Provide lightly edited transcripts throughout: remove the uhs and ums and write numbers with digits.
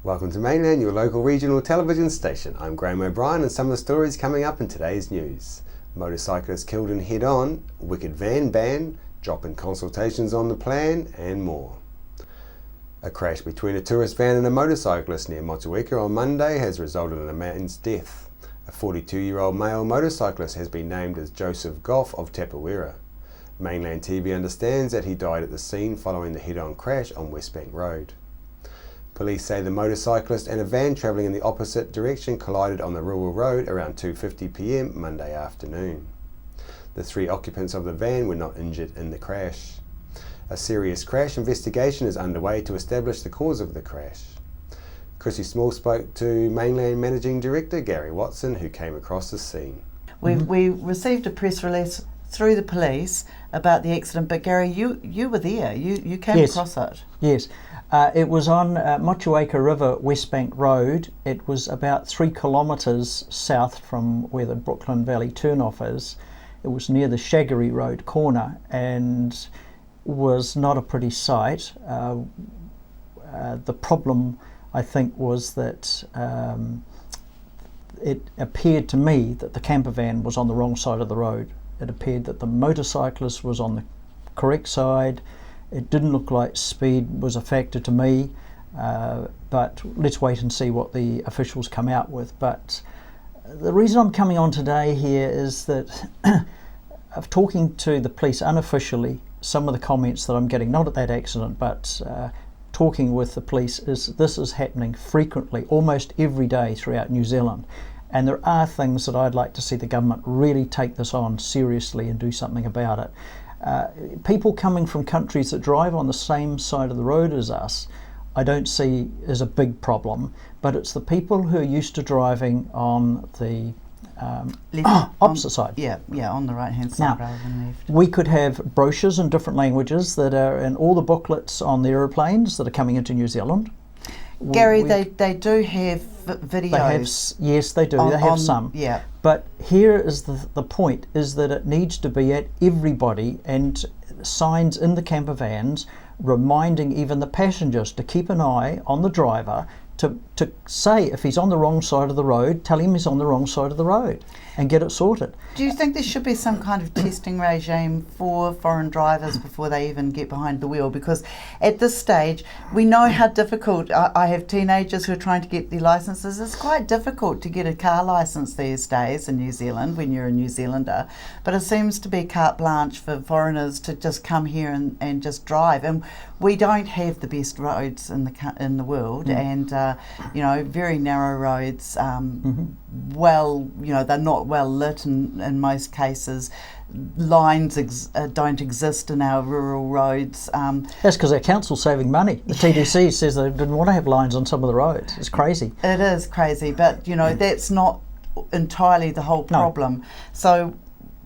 Welcome to Mainland, your local regional television station. I'm Graham O'Brien, and some of the stories coming up in today's news. Motorcyclist killed in head-on, wicked van ban, drop in consultations on the plan, and more. A crash between a tourist van and a motorcyclist near Motueka on Monday has resulted in a man's death. A 42-year-old male motorcyclist has been named as Joseph Goff of Tapawera. Mainland TV understands that he died at the scene following the head-on crash on Westbank Road. Police say the motorcyclist and a van travelling in the opposite direction collided on the rural road around 2:50 p.m. Monday afternoon. The three occupants of the van were not injured in the crash. A serious crash investigation is underway to establish the cause of the crash. Chrissy Small spoke to Mainland Managing Director Gary Watson, who came across the scene. We received a press release through the police about the accident, but Gary, you were there. You came across it. Yes. It was on Motueka River, Westbank Road. It was about 3 kilometres south from where the Brooklyn Valley turnoff is. It was near the Shaggery Road corner and was not a pretty sight. The problem, I think, was that it appeared to me that the camper van was on the wrong side of the road. It appeared that the motorcyclist was on the correct side. It didn't look like speed was a factor to me, but let's wait and see what the officials come out with. But the reason I'm coming on today here is that of talking to the police unofficially, some of the comments that I'm getting, not at that accident, but talking with the police, is this is happening frequently, almost every day throughout New Zealand. And there are things that I'd like to see the government really take this on seriously and do something about it. People coming from countries that drive on the same side of the road as us, I don't see as a big problem, but it's the people who are used to driving on the opposite side. Yeah, on the right-hand side rather than left. We could have brochures in different languages that are in all the booklets on the aeroplanes that are coming into New Zealand. Gary, they do have videos. Yes, they do. They have some. Yeah. But here is the point, is that it needs to be at everybody, and signs in the camper vans reminding even the passengers to keep an eye on the driver, to say if he's on the wrong side of the road, tell him he's on the wrong side of the road and get it sorted. Do you think there should be some kind of testing regime for foreign drivers before they even get behind the wheel? Because at this stage, we know how difficult, I have teenagers who are trying to get their licences. It's quite difficult to get a car licence these days in New Zealand when you're a New Zealander, but it seems to be carte blanche for foreigners to just come here and just drive. And we don't have the best roads in the world, and very narrow roads. Well, they're not well lit in most cases. Lines don't exist in our rural roads. That's because our council's saving money. The TDC says they didn't want to have lines on some of the roads. It's crazy. It is crazy, but that's not entirely the whole problem. No. So,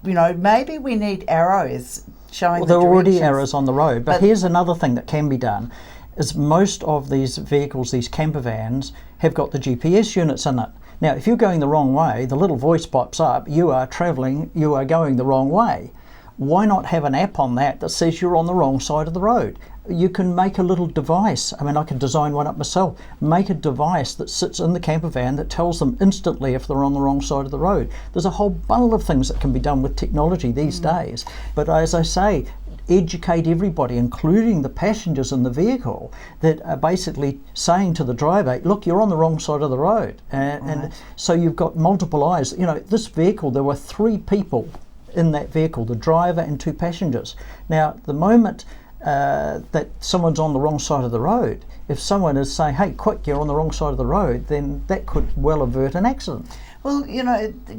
maybe we need arrows showing there are already arrows on the road, but here's another thing that can be done, is most of these vehicles, these camper vans, have got the GPS units in it. Now, if you're going the wrong way, the little voice pops up, you are going the wrong way. Why not have an app on that says you're on the wrong side of the road? You can make a little device. I mean, I can design one up myself. Make a device that sits in the camper van that tells them instantly if they're on the wrong side of the road. There's a whole bundle of things that can be done with technology these days. But as I say, educate everybody, including the passengers in the vehicle, that are basically saying to the driver, look, you're on the wrong side of the road. And so you've got multiple eyes. This vehicle, there were 3 people in that vehicle, the driver and 2 passengers. Now, the moment that someone's on the wrong side of the road, if someone is saying, hey, quick, you're on the wrong side of the road, then that could well avert an accident. Well,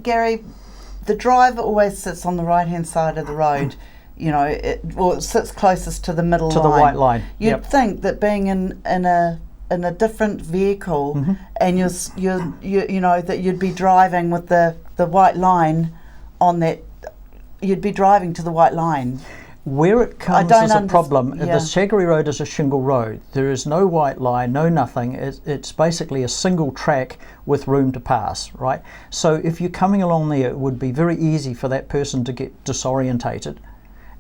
Gary, the driver always sits on the right-hand side of the road. It sits closest to the middle line. To the white line. You'd think that being in a different vehicle, and that you'd be driving with the white line on that. You'd be driving to the white line. Where it comes as a problem, the Shaggery Road is a shingle road. There is no white line, no nothing. It's basically a single track with room to pass, right? So if you're coming along there, it would be very easy for that person to get disorientated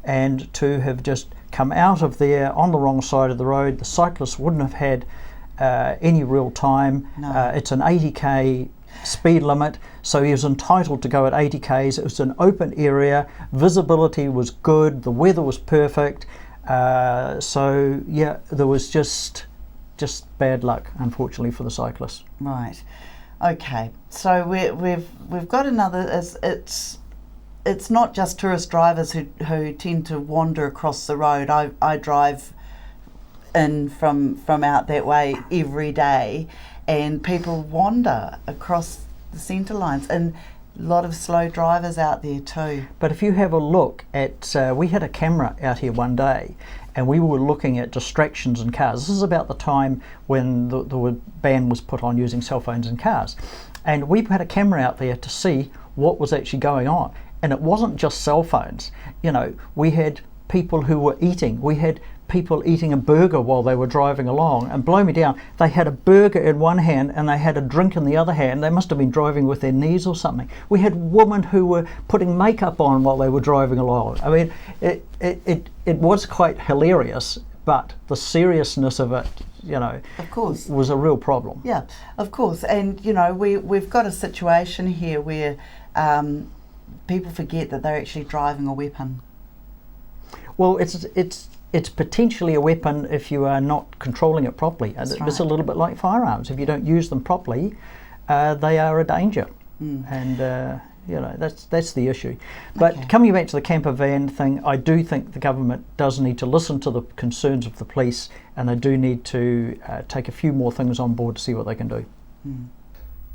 and to have just come out of there on the wrong side of the road. The cyclist wouldn't have had any real time. No. It's an 80k speed limit, so he was entitled to go at 80 k's. It was an open area, visibility was good, the weather was perfect. So yeah, there was just bad luck, unfortunately, for the cyclists. Right. Okay. So we've got another. It's not just tourist drivers who tend to wander across the road. I drive in from out that way every day, and people wander across the centre lines, and a lot of slow drivers out there too. But if you have a look at, we had a camera out here one day, and we were looking at distractions in cars. This is about the time when the ban was put on using cell phones in cars. And we had a camera out there to see what was actually going on. And it wasn't just cell phones. You know, we had people who were eating. We had people eating a burger while they were driving along. And blow me down, they had a burger in one hand and they had a drink in the other hand. They must have been driving with their knees or something. We had women who were putting makeup on while they were driving along. I mean, it was quite hilarious, but the seriousness of it, you know, Of course. was a real problem. Yeah, of course. And you know, we've got a situation here where people forget that they're actually driving a weapon. Well, it's potentially a weapon if you are not controlling it properly. That's It's right. a little bit like firearms. If you don't use them properly, they are a danger. And you know, that's the issue. But Okay. coming back to the camper van thing, I do think the government does need to listen to the concerns of the police, and they do need to take a few more things on board to see what they can do.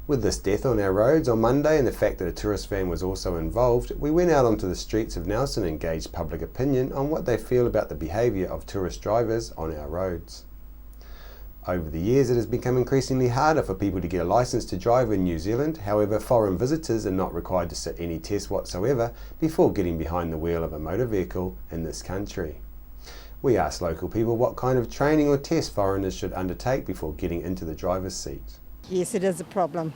With this death on our roads on Monday and the fact that a tourist van was also involved, we went out onto the streets of Nelson and gauged public opinion on what they feel about the behaviour of tourist drivers on our roads. Over the years, it has become increasingly harder for people to get a licence to drive in New Zealand. However, foreign visitors are not required to sit any test whatsoever before getting behind the wheel of a motor vehicle in this country. We asked local people what kind of training or test foreigners should undertake before getting into the driver's seat. Yes, it is a problem.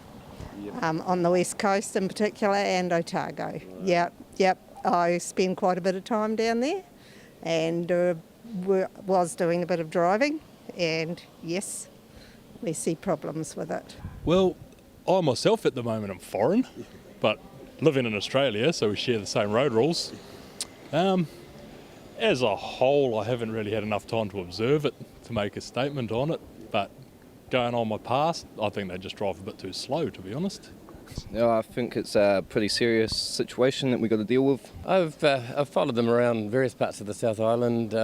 On the West Coast in particular, and Otago. Yep. I spend quite a bit of time down there, and was doing a bit of driving, and yes, we see problems with it. Well, I myself at the moment am foreign, but living in Australia, so we share the same road rules. As a whole, I haven't really had enough time to observe it to make a statement on it, but going on my past, I think they just drive a bit too slow, to be honest. Yeah, I think it's a pretty serious situation that we've got to deal with. I've followed them around various parts of the South Island.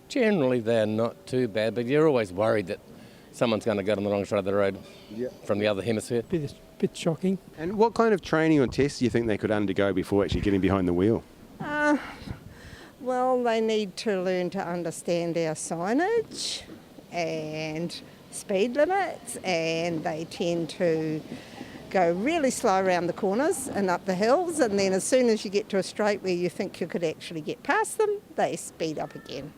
Generally, they're not too bad, but you're always worried that someone's going to get on the wrong side of the road from the other hemisphere. Bit shocking. And what kind of training or tests do you think they could undergo before actually getting behind the wheel? Well, they need to learn to understand our signage and speed limits, and they tend to go really slow around the corners and up the hills, and then as soon as you get to a straight where you think you could actually get past them, they speed up again.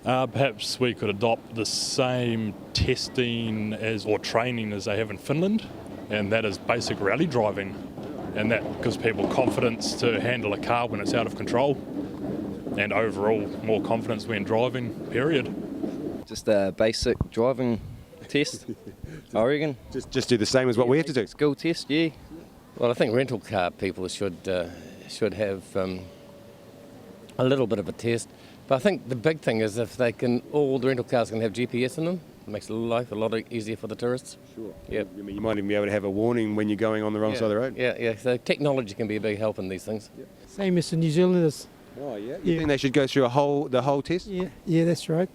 Perhaps we could adopt the same testing or training as they have in Finland, and that is basic rally driving, and that gives people confidence to handle a car when it's out of control, and overall more confidence when driving, period. Just a basic driving test, I reckon. Just do the same as what we have to do. Skill test, yeah. Well, I think rental car people should have a little bit of a test. But I think the big thing is if all the rental cars can have GPS in them, it makes life a lot easier for the tourists. Sure. Yep. I mean, you might even be able to have a warning when you're going on the wrong side of the road. Yeah. So technology can be a big help in these things. Same as the New Zealanders. Oh, yeah? You think they should go through the whole test? Yeah, that's right.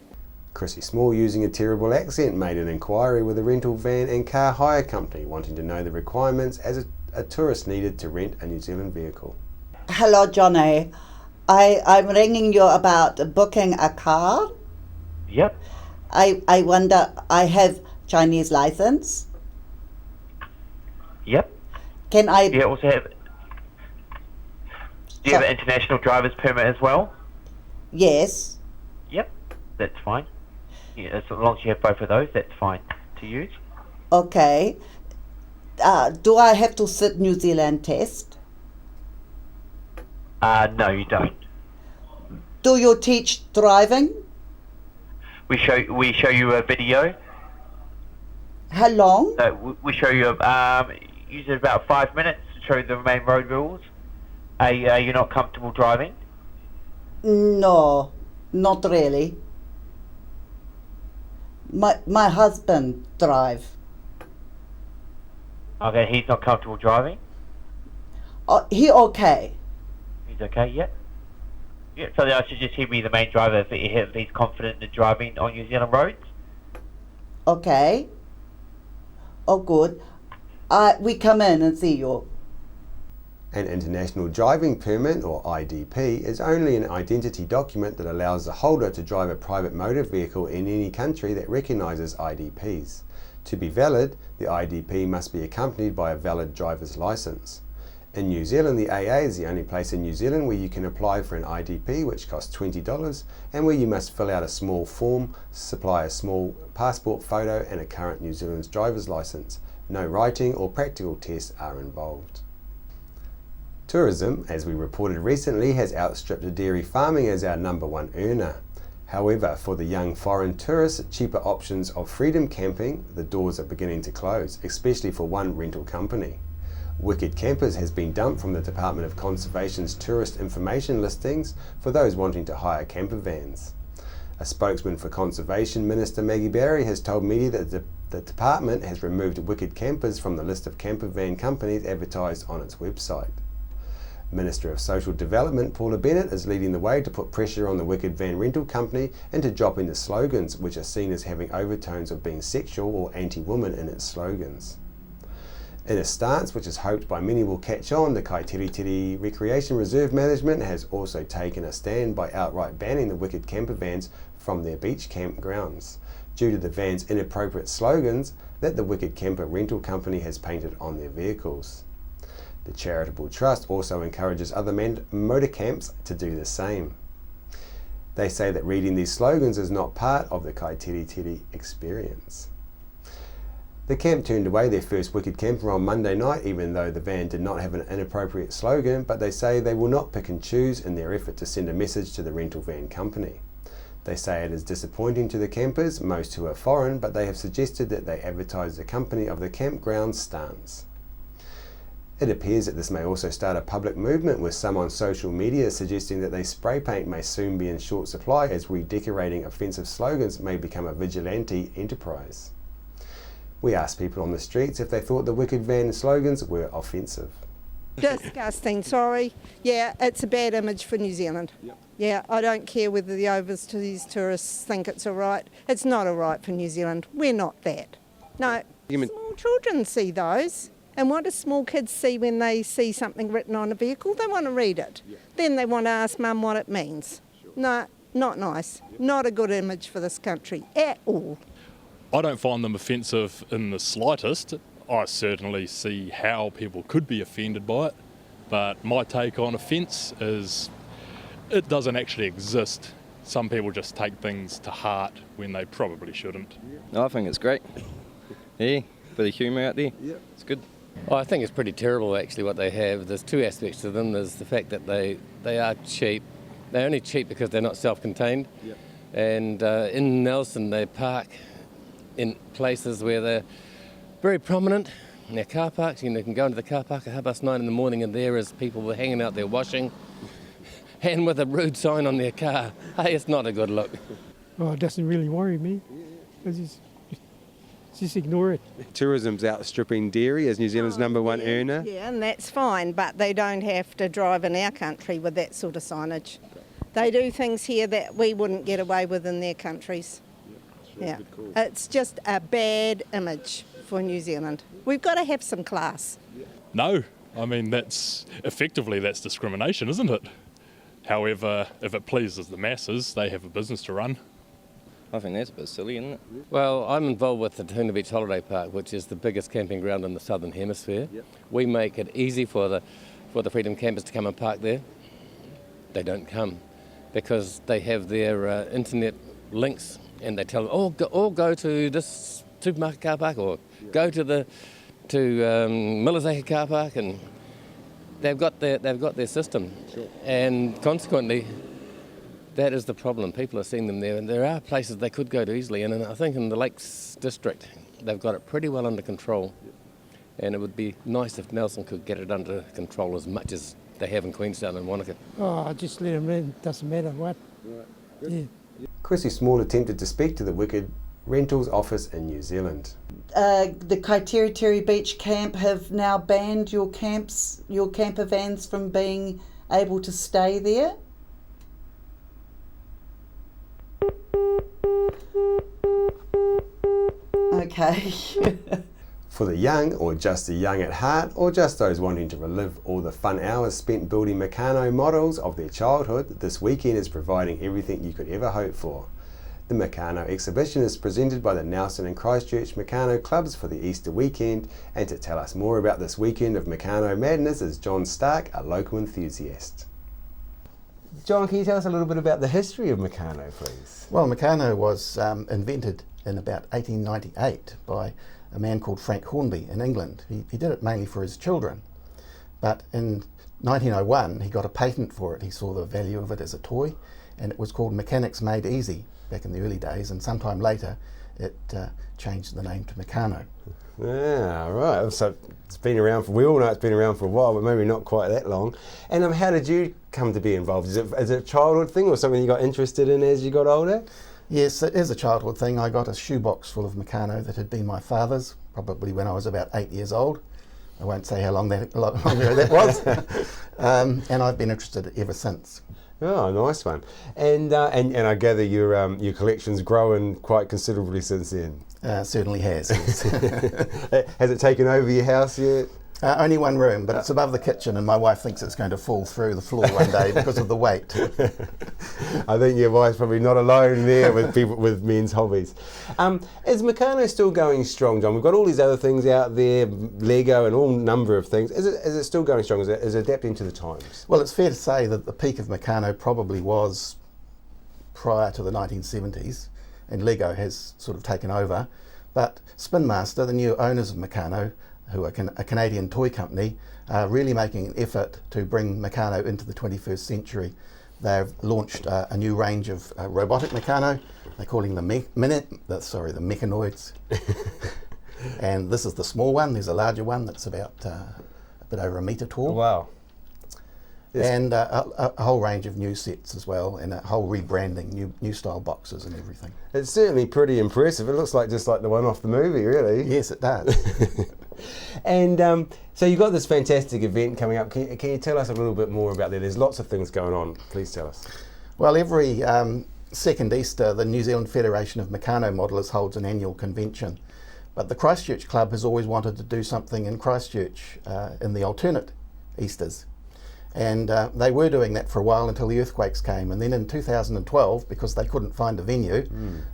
Chrissy Small, using a terrible accent, made an inquiry with a rental van and car hire company, wanting to know the requirements as a tourist needed to rent a New Zealand vehicle. Hello, Johnny. I'm ringing you about booking a car. Yep. I wonder, I have Chinese license. Yep. Can I? You also have. Do you have an international driver's permit as well? Yes. Yep. That's fine. Yeah, as long as you have both of those, that's fine to use. Okay. Do I have to sit New Zealand test? No, you don't. Do you teach driving? We show you a video How long? So we show you usually about 5 minutes to show you the main road rules. Are you not comfortable driving? No, not really. My husband drive. Okay, he's not comfortable driving. He okay. He's okay, yeah. Yeah, so I should just he'd be the main driver if he's confident in driving on New Zealand roads. Okay. Oh, good. We come in and see you. An International Driving Permit, or IDP, is only an identity document that allows the holder to drive a private motor vehicle in any country that recognises IDPs. To be valid, the IDP must be accompanied by a valid driver's licence. In New Zealand, the AA is the only place in New Zealand where you can apply for an IDP, which costs $20, and where you must fill out a small form, supply a small passport photo and a current New Zealand's driver's licence. No writing or practical tests are involved. Tourism, as we reported recently, has outstripped dairy farming as our #1 earner. However, for the young foreign tourists, cheaper options of freedom camping, the doors are beginning to close, especially for one rental company. Wicked Campers has been dumped from the Department of Conservation's tourist information listings for those wanting to hire camper vans. A spokesman for Conservation Minister Maggie Barry has told media that the department has removed Wicked Campers from the list of camper van companies advertised on its website. Minister of Social Development Paula Bennett is leading the way to put pressure on the Wicked Van rental company into dropping the slogans which are seen as having overtones of being sexual or anti-woman in its slogans. In a stance which is hoped by many will catch on, the Kaitiritiri Recreation Reserve Management has also taken a stand by outright banning the Wicked camper vans from their beach campgrounds, due to the vans' inappropriate slogans that the Wicked Camper rental company has painted on their vehicles. The charitable trust also encourages other motor camps to do the same. They say that reading these slogans is not part of the Kaitiritiri experience. The camp turned away their first Wicked camper on Monday night, even though the van did not have an inappropriate slogan, but they say they will not pick and choose in their effort to send a message to the rental van company. They say it is disappointing to the campers, most who are foreign, but they have suggested that they advertise the company of the campground stance. It appears that this may also start a public movement, with some on social media suggesting that they spray paint may soon be in short supply, as redecorating offensive slogans may become a vigilante enterprise. We asked people on the streets if they thought the Wicked Van slogans were offensive. Disgusting, sorry. Yeah, it's a bad image for New Zealand. Yep. Yeah, I don't care whether the overseas tourists think it's all right. It's not all right for New Zealand. We're not that. No, small children see those. And what do small kids see when they see something written on a vehicle? They want to read it. Yeah. Then they want to ask Mum what it means. Sure. No, not nice. Yep. Not a good image for this country at all. I don't find them offensive in the slightest. I certainly see how people could be offended by it, but my take on offence is it doesn't actually exist. Some people just take things to heart when they probably shouldn't. No, I think it's great. Yeah, bit of humour out there. Yeah. It's good. I think it's pretty terrible actually what they have. There's two aspects to them. There's the fact that they are cheap. They're only cheap because they're not self-contained. Yep. And in Nelson they park in places where they're very prominent in their car parks. You can go into the car park at 9:30 in the morning and there is people hanging out there washing and with a rude sign on their car. Hey, it's not a good look. Oh, it doesn't really worry me. Just ignore it. Tourism's outstripping dairy as New Zealand's #1 earner. Yeah, and that's fine, but they don't have to drive in our country with that sort of signage. They do things here that we wouldn't get away with in their countries. Yeah, it's just a bad image for New Zealand. We've got to have some class. No, I mean that's discrimination, isn't it? However, if it pleases the masses, they have a business to run. I think that's a bit silly, isn't it? Well, I'm involved with the Tuna Beach Holiday Park, which is the biggest camping ground in the Southern Hemisphere. Yep. We make it easy for the Freedom Campers to come and park there. They don't come because they have their internet links and they tell them, oh, go to this supermarket car park or go to Miller's Acre car park, and they've got their system. Sure. And consequently, that is the problem. People are seeing them there, and there are places they could go to easily. And I think in the Lakes District, they've got it pretty well under control. And it would be nice if Nelson could get it under control as much as they have in Queenstown and Wanaka. Oh, just let them in, doesn't matter what. Yeah. Chrissy Small attempted to speak to the Wicked Rentals office in New Zealand. The Kaiteriteri Beach camp have now banned your camper vans from being able to stay there. Okay. For the young, or just the young at heart, or just those wanting to relive all the fun hours spent building Meccano models of their childhood, this weekend is providing everything you could ever hope for. The Meccano exhibition is presented by the Nelson and Christchurch Meccano clubs for the Easter weekend, and to tell us more about this weekend of Meccano madness is John Stark, a local enthusiast. John, can you tell us a little bit about the history of Meccano, please? Well, Meccano was invented in about 1898 by a man called Frank Hornby in England. He did it mainly for his children, but in 1901 he got a patent for it. He saw the value of it as a toy, and it was called Mechanics Made Easy back in the early days, and sometime later it changed the name to Meccano. Yeah, right. So it's been around we all know it's been around for a while, but maybe not quite that long. And how did you come to be involved? Is it a childhood thing or something you got interested in as you got older? Yes, it is a childhood thing. I got a shoebox full of Meccano that had been my father's, probably when I was about 8 years old. I won't say how long that was. And I've been interested ever since. Oh, nice one. And I gather your collection's grown quite considerably since then. Certainly has. Yes. Has it taken over your house yet? Only one room, but it's above the kitchen, and my wife thinks it's going to fall through the floor one day because of the weight. I think your wife's probably not alone there with people with men's hobbies. Is Meccano still going strong, John? We've got all these other things out there, Lego and all number of things. Is it still going strong? Is it adapting to the times? Well, it's fair to say that the peak of Meccano probably was prior to the 1970s, and Lego has sort of taken over. But Spin Master, the new owners of Meccano, who are a Canadian toy company, are really making an effort to bring Meccano into the 21st century. They've launched a new range of robotic Meccano. They're calling them the Mechanoids. And this is the small one. There's a larger one that's about a bit over a metre tall. Oh, wow. Yes. And a whole range of new sets as well, and a whole rebranding, new style boxes and everything. It's certainly pretty impressive. It looks like just like the one off the movie, really. Yes, it does. And so you've got this fantastic event coming up. Can you tell us a little bit more about that? There's lots of things going on. Please tell us. Well, every second Easter, the New Zealand Federation of Meccano Modellers holds an annual convention. But the Christchurch Club has always wanted to do something in Christchurch in the alternate Easters. And they were doing that for a while until the earthquakes came. And then in 2012, because they couldn't find a venue,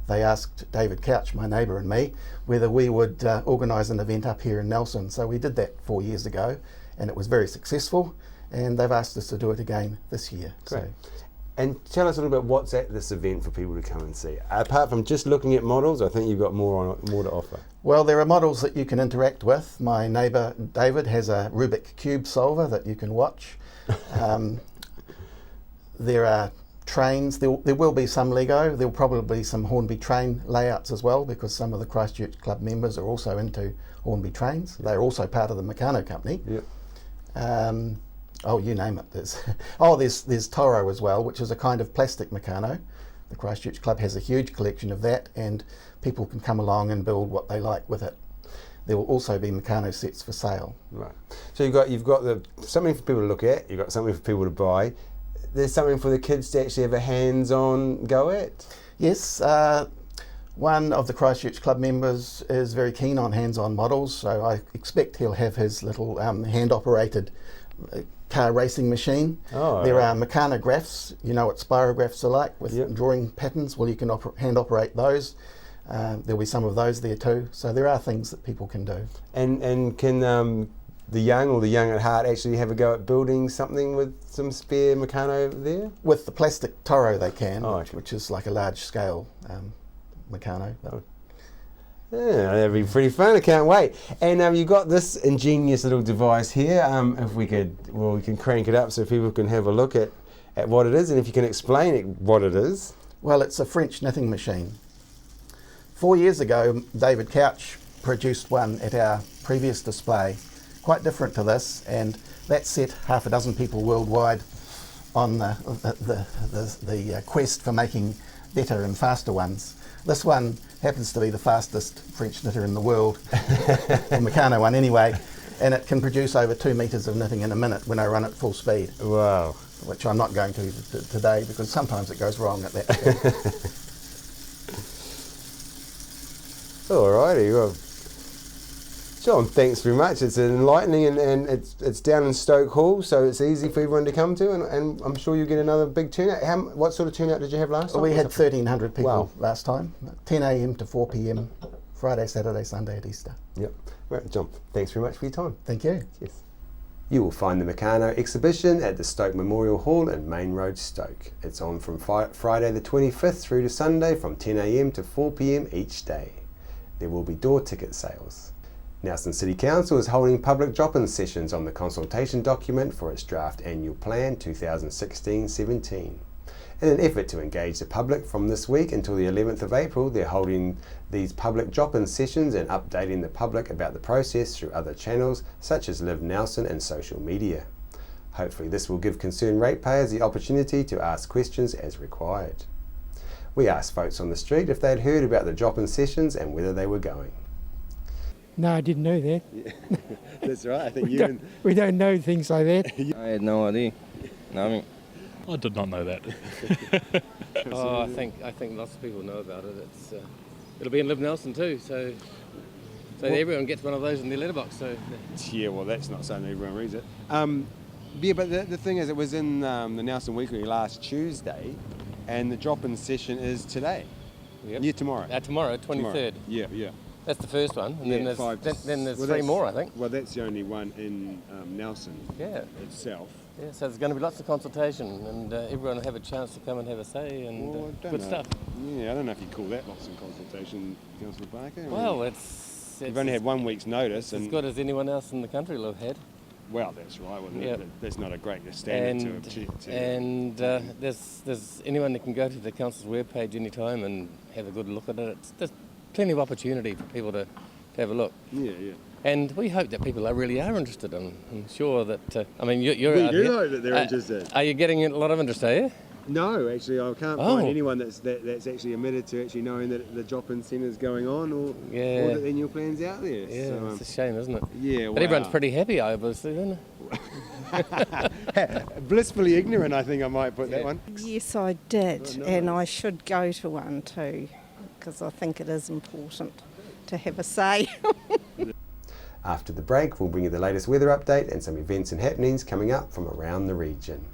they asked David Couch, my neighbour, and me, whether we would organise an event up here in Nelson. So we did that 4 years ago, and it was very successful. And they've asked us to do it again this year. Great. So. And tell us a little bit what's at this event for people to come and see. Apart from just looking at models, I think you've got more to offer. Well, there are models that you can interact with. My neighbour David has a Rubik Cube solver that you can watch. There are trains. There will be some Lego. There will probably be some Hornby train layouts as well, because some of the Christchurch Club members are also into Hornby trains. They're also part of the Meccano company. Yep. Oh, you name it. There's Toro as well, which is a kind of plastic Meccano. The Christchurch Club has a huge collection of that, and people can come along and build what they like with it. There will also be Meccano sets for sale. Right. So you've got something for people to look at. You've got something for people to buy. There's something for the kids to actually have a hands-on go at. Yes. One of the Christchurch Club members is very keen on hands-on models, so I expect he'll have his little hand-operated car racing machine. Oh, there are mechanographs, you know what spirographs are like, with drawing patterns. Well, you can hand operate those. There'll be some of those there too. So there are things that people can do. And can the young or the young at heart actually have a go at building something with some spare Meccano there? With the plastic Toro they can, Oh, which is like a large scale Meccano. Oh. Yeah, that'd be pretty fun. I can't wait. And you've got this ingenious little device here. If we can crank it up so people can have a look at what it is, and if you can explain what it is. Well, it's a French knitting machine. 4 years ago, David Couch produced one at our previous display, quite different to this, and that set half a dozen people worldwide on the quest for making better and faster ones. This one happens to be the fastest French knitter in the world, the Meccano one anyway, and it can produce over 2 metres of knitting in a minute when I run at full speed. Wow. Which I'm not going to today because sometimes it goes wrong at that speed. Alrighty, well, John, thanks very much. It's enlightening, and it's down in Stoke Hall, so it's easy for everyone to come to, and I'm sure you'll get another big turnout. What sort of turnout did you have last time? We had 1,300 people Wow. last time, 10 a.m. to 4 p.m, Friday, Saturday, Sunday at Easter. Yep. Right, John, thanks very much for your time. Thank you. Yes. You will find the Meccano exhibition at the Stoke Memorial Hall in Main Road, Stoke. It's on from Friday the 25th through to Sunday from 10 a.m. to 4 p.m. each day. There will be door ticket sales. Nelson City Council is holding public drop-in sessions on the consultation document for its draft annual plan 2016-17. In an effort to engage the public from this week until the 11th of April, they're holding these public drop-in sessions and updating the public about the process through other channels such as Live Nelson and social media. Hopefully this will give concerned ratepayers the opportunity to ask questions as required. We asked folks on the street if they'd heard about the drop-in sessions and whether they were going. No, I didn't know that. That's right, I think We don't know things like that. I had no idea. No, I mean, I did not know that. oh, I think lots of people know about it. It'll be in Live Nelson too, so everyone gets one of those in their letterbox. So Yeah, well, that's not something everyone reads it. Yeah, but the thing is, it was in the Nelson Weekly last Tuesday, and the drop-in session is today. Yep. Yeah, tomorrow. Tomorrow, 23rd. Yeah, yeah. That's the first one, and Yeah, then there's well, three more, I think. Well, that's the only one in Nelson itself. Yeah, so there's going to be lots of consultation, and everyone will have a chance to come and have a say, and good stuff. Yeah, I don't know if you call that lots of consultation, Councillor Parker. Well, it's you've only had 1 week's notice, as good as anyone else in the country will have had. Well, that's right. Well, Yep. That's not a great standard and there's anyone that can go to the council's webpage anytime and have a good look at it. There's plenty of opportunity for people to have a look. Yeah, yeah. And we hope that people really are interested. I'm sure that. I mean, you're We out do here. hope that they're interested. Are you getting a lot of interest? Are you? No, actually, I can't find anyone that's actually admitted to actually knowing that the drop-in centre is going on, or that the annual plan's out there. Yeah, so, it's a shame, isn't it? Yeah, but everyone's pretty happy, obviously, isn't it? Blissfully ignorant, I think I might put that one. Yes, I did, Oh, nice. and I should go to one too, because I think it is important to have a say. After the break, we'll bring you the latest weather update and some events and happenings coming up from around the region.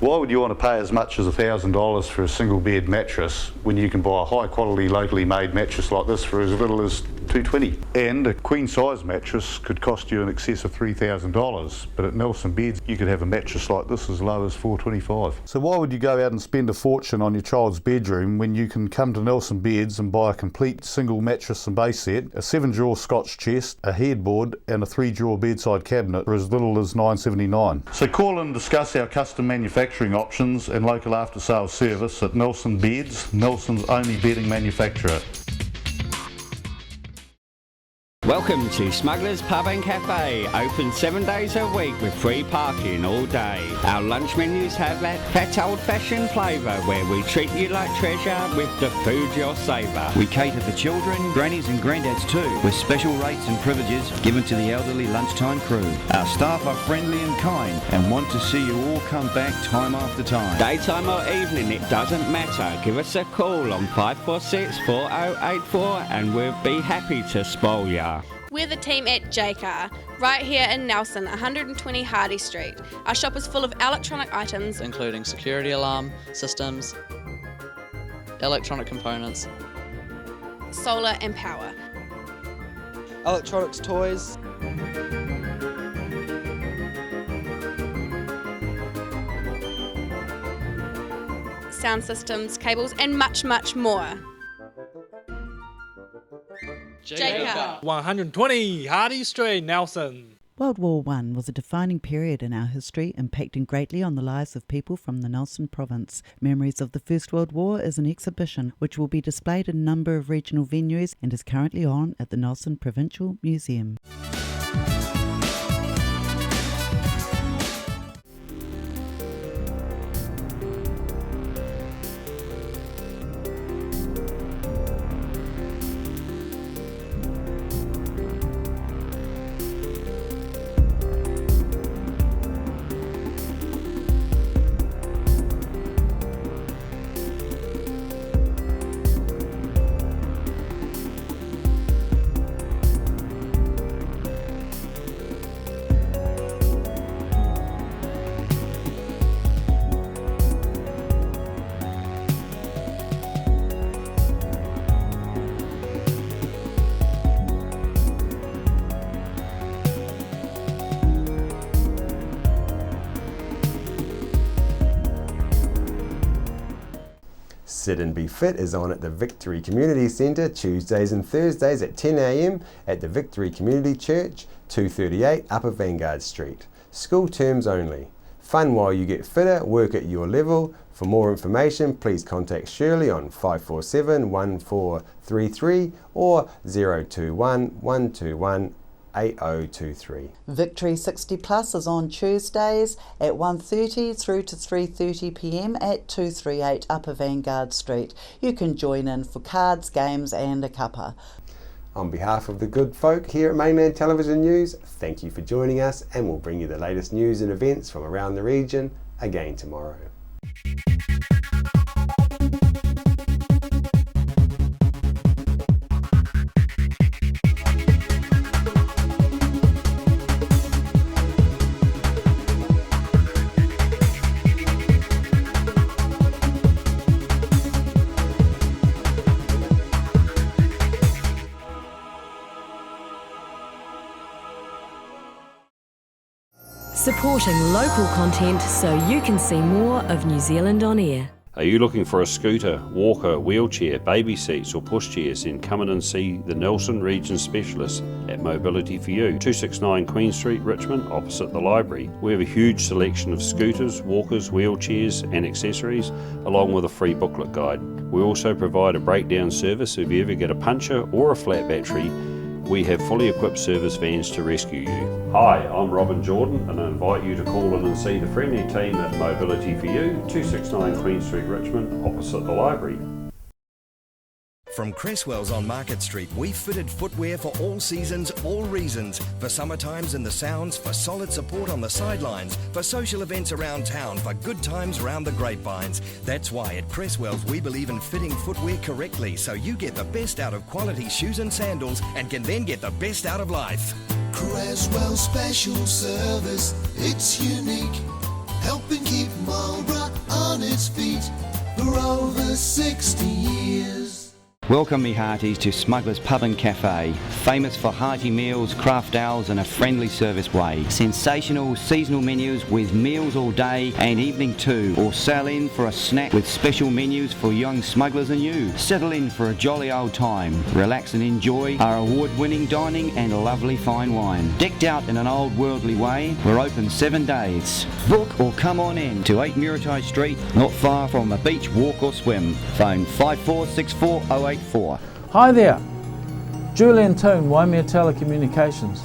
Why would you want to pay as much as $1,000 for a single bed mattress when you can buy a high quality locally made mattress like this for as little as $220? And a queen size mattress could cost you in excess of $3,000, but at Nelson Beds you could have a mattress like this as low as $425. So why would you go out and spend a fortune on your child's bedroom when you can come to Nelson Beds and buy a complete single mattress and base set, a 7-drawer Scotch chest, a headboard and a 3-drawer bedside cabinet for as little as $979? So call and discuss our custom manufacturing options and local after sales service at Nelson Beds, Nelson's only bedding manufacturer. Welcome to Smugglers Pub and Cafe, open 7 days a week with free parking all day. Our lunch menus have that old-fashioned flavour where we treat you like treasure with the food you'll savour. We cater for children, grannies and granddads too, with special rates and privileges given to the elderly lunchtime crew. Our staff are friendly and kind and want to see you all come back time after time. Daytime or evening, it doesn't matter. Give us a call on 546 4084 and we'll be happy to spoil ya. We're the team at JCar, right here in Nelson, 120 Hardy Street. Our shop is full of electronic items, including security alarm systems, electronic components, solar and power, electronics toys, sound systems, cables, and much, much more. JCar. 120 Hardy Street, Nelson. World War I was a defining period in our history, impacting greatly on the lives of people from the Nelson province. Memories of the First World War is an exhibition which will be displayed in a number of regional venues and is currently on at the Nelson Provincial Museum. Sit and Be Fit is on at the Victory Community Centre Tuesdays and Thursdays at 10 a.m. at the Victory Community Church, 238 Upper Vanguard Street. School terms only. Fun while you get fitter, work at your level. For more information, please contact Shirley on 547 1433 or 021 121 8023. Victory 60 Plus is on Tuesdays at 1:30 through to 3:30 p.m. at 238 Upper Vanguard Street. You can join in for cards, games and a cuppa. On behalf of the good folk here at Mainland Television News, thank you for joining us, and we'll bring you the latest news and events from around the region again tomorrow. Supporting local content so you can see more of New Zealand on air. Are you looking for a scooter, walker, wheelchair, baby seats or pushchairs? Then come in and see the Nelson Region Specialist at Mobility for You, 269 Queen Street, Richmond, opposite the library. We have a huge selection of scooters, walkers, wheelchairs and accessories, along with a free booklet guide. We also provide a breakdown service if you ever get a puncture or a flat battery. We have fully equipped service vans to rescue you. Hi, I'm Robin Jordan and I invite you to call in and see the friendly team at Mobility for You, 269 Queen Street, Richmond, opposite the library. From Cresswell's on Market Street, we've fitted footwear for all seasons, all reasons. For summer times in the sounds, for solid support on the sidelines, for social events around town, for good times round the grapevines. That's why at Cresswell's we believe in fitting footwear correctly so you get the best out of quality shoes and sandals and can then get the best out of life. Cresswell Special Service, it's unique, helping keep Marlborough on its feet for over 60 years. Welcome me hearties to Smugglers Pub and Cafe, famous for hearty meals, craft ales and a friendly service way. Sensational seasonal menus with meals all day and evening too, or sail in for a snack with special menus for young smugglers and you. Settle in for a jolly old time, relax and enjoy our award-winning dining and lovely fine wine. Decked out in an old worldly way, we're open 7 days. Book or come on in to 8 Muritai Street, not far from a beach, walk or swim. Phone 546408. Hi there, Julian Toon, Waimea Telecommunications.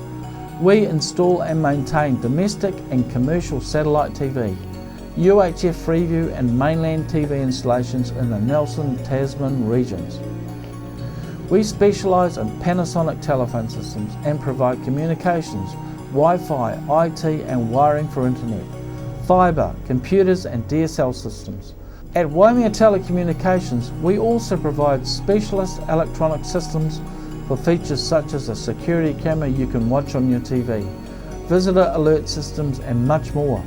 We install and maintain domestic and commercial satellite TV, UHF Freeview and Mainland TV installations in the Nelson, Tasman regions. We specialise in Panasonic telephone systems and provide communications, Wi-Fi, IT and wiring for internet, fibre, computers and DSL systems. At Waimea Telecommunications, we also provide specialist electronic systems for features such as a security camera you can watch on your TV, visitor alert systems and much more.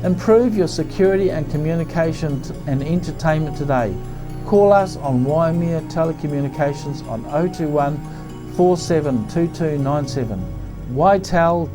Improve your security and communication and entertainment today. Call us on Waimea Telecommunications on 021 472297, ytel.co.nz.